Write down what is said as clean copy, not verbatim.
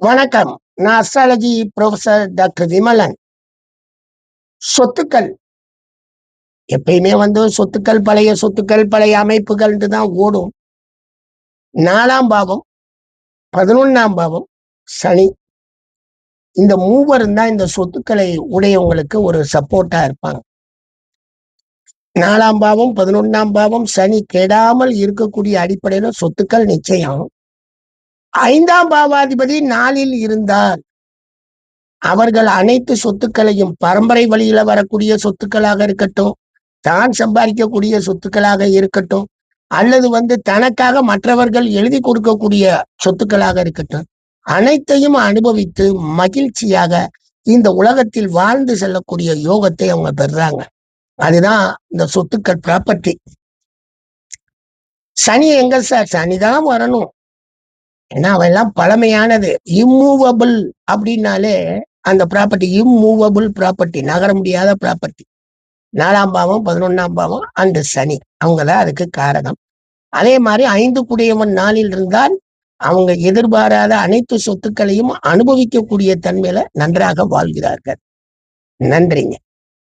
வணக்கம். நான் astrology professor doctor Vimalan. சொத்துக்கள் எப்பயுமே சொத்துக்கள், பழைய சொத்துக்கள், பழைய அமைப்புகள்ன்ட்டு தான் ஓடும். 4ஆம் பாவம், 11ஆம் பாவம், சனி. இந்த மூவரும் தான் இந்த சொத்துக்களை உடையவங்களுக்கு ஒரு சப்போர்ட்டா இருப்பாங்க. 4ஆம் பாவம், 11ஆம் பாவம், சனி கெடாமல் இருக்கக்கூடிய அடிப்படையில சொத்துக்கள் நிச்சயம். 5ஆம் பாவாதிபதி 4ல் இருந்தால் அவர்கள் அனைத்து சொத்துக்களையும் பரம்பரை வழியில வரக்கூடிய சொத்துக்களாக இருக்கட்டும், தான் சம்பாதிக்கக்கூடிய சொத்துக்களாக இருக்கட்டும், அல்லது தனக்காக மற்றவர்கள் எழுதி கொடுக்கக்கூடிய சொத்துக்களாக இருக்கட்டும், அனைத்தையும் அனுபவித்து மகிழ்ச்சியாக இந்த உலகத்தில் வாழ்ந்து செல்லக்கூடிய யோகத்தை அவங்க பெறுறாங்க. அதுதான் இந்த சொத்துக்கள் ப்ராப்பர்ட்டி. சனி எங்க சார்? சனிதான் வரணும். ஏன்னா அவெல்லாம் பழமையானது. இம்மூவபிள் அப்படின்னாலே அந்த ப்ராப்பர்ட்டி இம்மூவபிள் ப்ராப்பர்ட்டி, நகர முடியாத ப்ராப்பர்ட்டி. 4ஆம் பாவம், 11ஆம் பாவம் அண்ட் சனி அவங்கதான் அதுக்கு காரணம். அதே மாதிரி 5 குடையவன் 4ல் இருந்தால் அவங்க எதிர்பாராத அனைத்து சொத்துக்களையும் அனுபவிக்கக்கூடிய தன்மையில நன்றாக வாழ்கிறார்கள். நன்றிங்க.